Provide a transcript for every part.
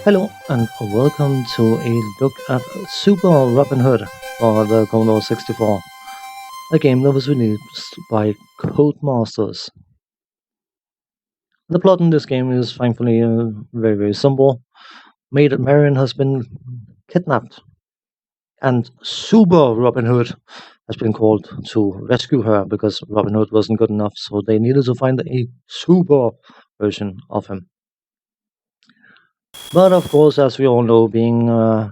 Hello and welcome to a look at Super Robin Hood for the Commodore 64, a game that was released by Codemasters. The plot in this game is thankfully very simple. Maid Marion has been kidnapped, and Super Robin Hood has been called to rescue her because Robin Hood wasn't good enough, so they needed to find a super version of him. But of course, as we all know, being a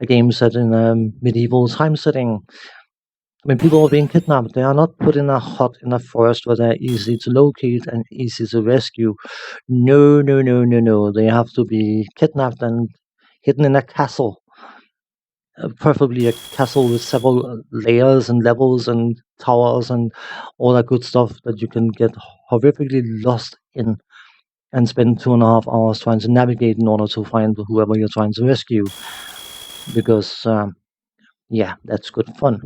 game set in a medieval time setting, when people are being kidnapped, they are not put in a hut in a forest where they're easy to locate and easy to rescue. No, no, no, no, no. They have to be kidnapped and hidden in a castle. Preferably a castle with several layers and levels and towers and all that good stuff that you can get horrifically lost in and spend 2.5 hours trying to navigate in order to find whoever you're trying to rescue. Because, yeah, that's good fun.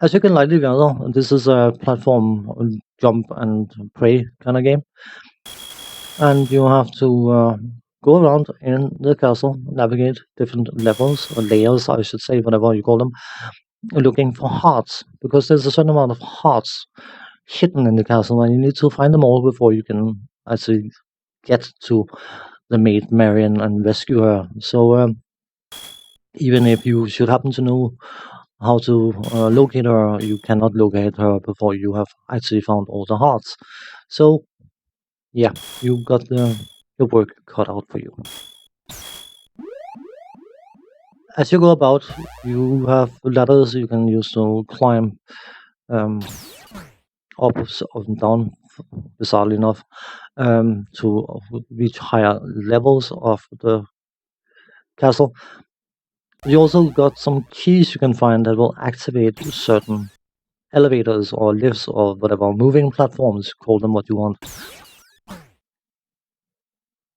As you can likely gather, this is a platform jump and pray kind of game, and you have to go around in the castle, navigate different levels or layers, I should say, whatever you call them, looking for hearts, because there's a certain amount of hearts hidden in the castle, and you need to find them all before you can actually get to the maid Marion and rescue her. So even if you should happen to know how to locate her, you cannot locate her before you have actually found all the hearts. So yeah, you got your work cut out for you. As you go about, you have ladders you can use to climb um, up and down, bizarrely enough, to reach higher levels of the castle. You also got some keys you can find that will activate certain elevators or lifts or whatever, moving platforms, call them what you want.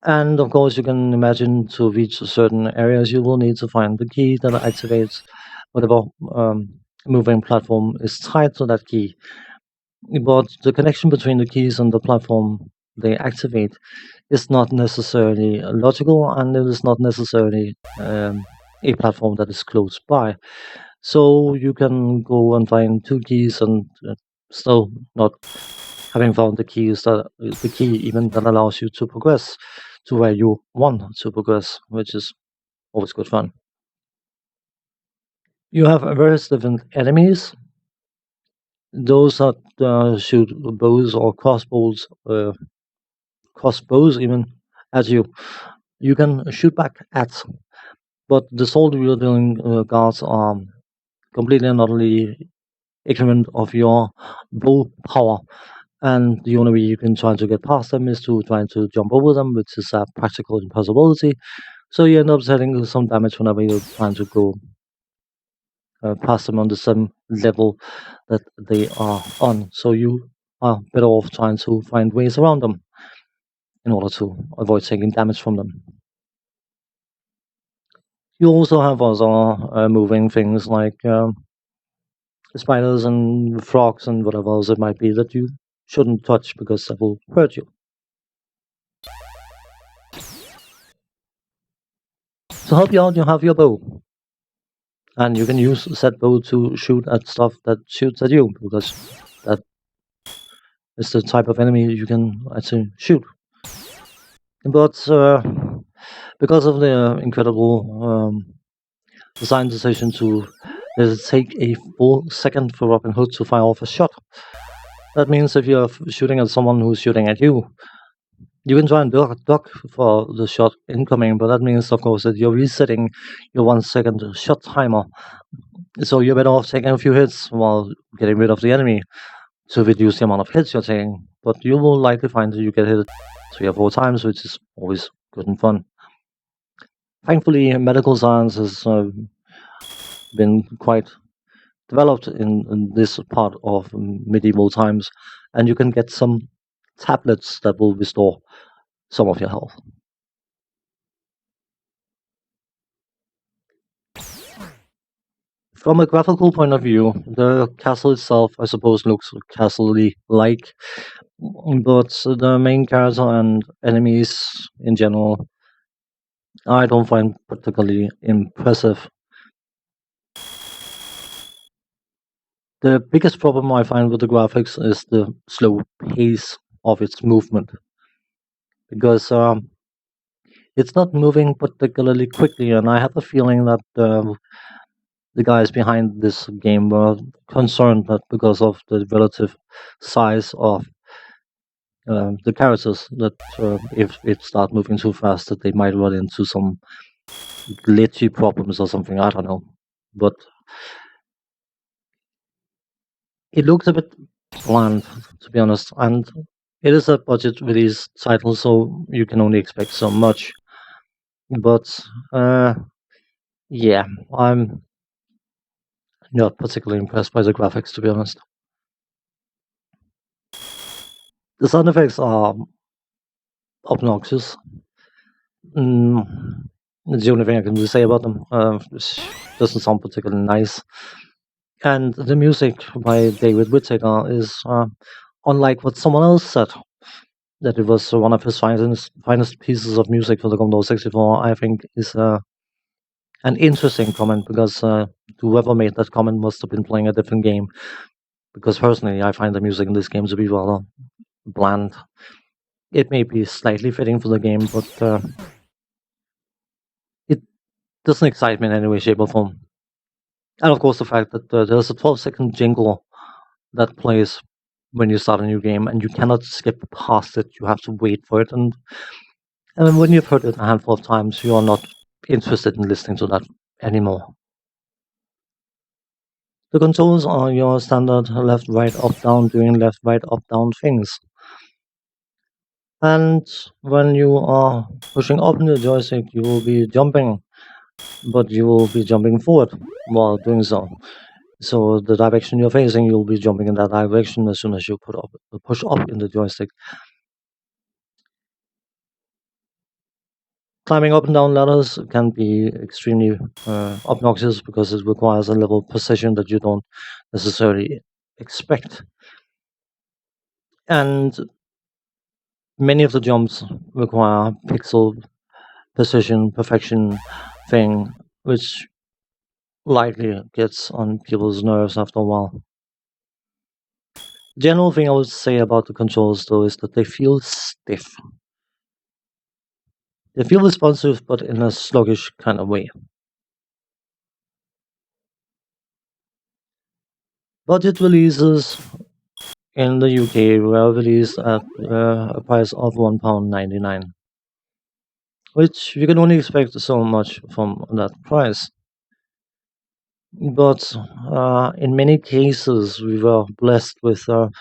And of course, you can imagine to reach certain areas, you will need to find the key that activates whatever moving platform is tied to that key. But the connection between the keys and the platform they activate is not necessarily logical, and it is not necessarily a platform that is close by. So you can go and find two keys and still not having found the key even that allows you to progress to where you want to progress, which is always good fun. You have various different enemies. Those that shoot bows or crossbows even at you. You can shoot back at, but the sword wielding guards are completely and utterly ignorant of your bow power. And the only way you can try to get past them is to try to jump over them, which is a practical impossibility. So you end up taking some damage whenever you're trying to go past them on the same level that they are on. So you are better off trying to find ways around them in order to avoid taking damage from them. You also have other moving things like spiders and frogs and whatever else it might be that you shouldn't touch because that will hurt you. To help you out, you have your bow. And you can use said bow to shoot at stuff that shoots at you, because that is the type of enemy you can actually shoot. But because of the incredible design decision to let it take a full second for Robin Hood to fire off a shot, that means if you're shooting at someone who's shooting at you, you can try and duck for the shot incoming, but that means, of course, that you're resetting your 1 second shot timer. So you're better off taking a few hits while getting rid of the enemy to reduce the amount of hits you're taking. But you will likely find that you get hit 3 or 4 times, which is always good and fun. Thankfully, medical science has been quite developed in this part of medieval times, and you can get some tablets that will restore some of your health. From a graphical point of view, the castle itself, I suppose, looks castle-y like, but the main character and enemies in general, I don't find particularly impressive. The biggest problem I find with the graphics is the slow pace of its movement, because it's not moving particularly quickly, and I have a feeling that the guys behind this game were concerned that because of the relative size of the characters, that if it start moving too fast, that they might run into some glitchy problems or something. I don't know, but it looks a bit bland, to be honest, and it is a budget release title, so you can only expect so much. But yeah, I'm not particularly impressed by the graphics, to be honest. The sound effects are obnoxious. Mm, it's the only thing I can really say about them. It doesn't sound particularly nice. And the music by David Whittaker is unlike what someone else said, that it was one of his finest pieces of music for the Commodore 64. I think is an interesting comment, because whoever made that comment must have been playing a different game. Because personally, I find the music in this game to be rather bland. It may be slightly fitting for the game, but it doesn't excite me in any way, shape, or form. And of course, the fact that there's a 12-second jingle that plays when you start a new game, and you cannot skip past it. You have to wait for it, and when you've heard it a handful of times, you are not interested in listening to that anymore. The controls are your standard left, right, up, down, doing left, right, up, down things. And when you are pushing up in the joystick, you will be jumping, but you will be jumping forward while doing so. So the direction you're facing, you'll be jumping in that direction as soon as you push up in the joystick. Climbing up and down ladders can be extremely obnoxious, because it requires a level of precision that you don't necessarily expect. And many of the jumps require pixel precision, perfection thing, which likely gets on people's nerves after a while. General thing I would say about the controls, though, is that they feel stiff. They feel responsive, but in a sluggish kind of way. Budget releases in the UK were released at a price of £1.99, which you can only expect so much from that price. But in many cases, we were blessed with a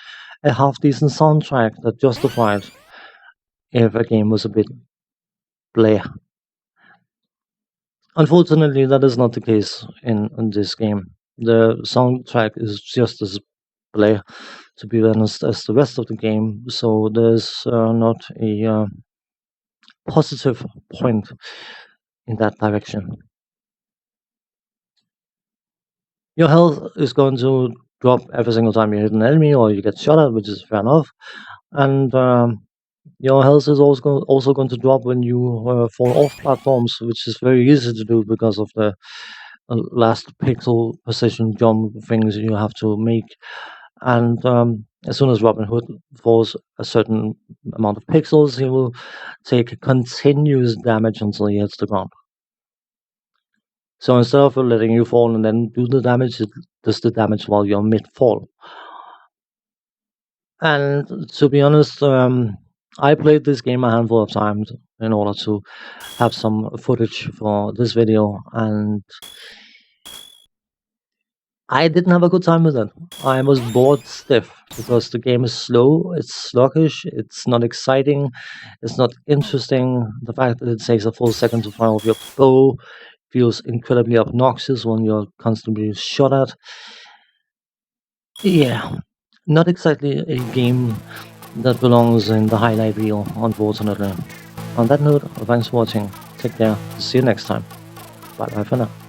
half decent soundtrack that justified if a game was a bit bleh. Unfortunately, that is not the case in this game. The soundtrack is just as bleh, to be honest, as the rest of the game, so there's not a positive point in that direction. Your health is going to drop every single time you hit an enemy or you get shot at, which is fair enough. And your health is also going to drop when you fall off platforms, which is very easy to do because of the last pixel precision jump things you have to make. And as soon as Robin Hood falls a certain amount of pixels, he will take continuous damage until he hits the ground. So instead of letting you fall and then do the damage, it does the damage while you're mid-fall. And to be honest, I played this game a handful of times in order to have some footage for this video, and I didn't have a good time with it. I was bored stiff. because the game is slow, it's sluggish, it's not exciting, it's not interesting. The fact that it takes a full second to fire off your bow feels incredibly obnoxious when you're constantly shot at. Yeah, not exactly a game that belongs in the highlight reel, unfortunately. On that note, thanks for watching. Take care. See you next time. Bye bye for now.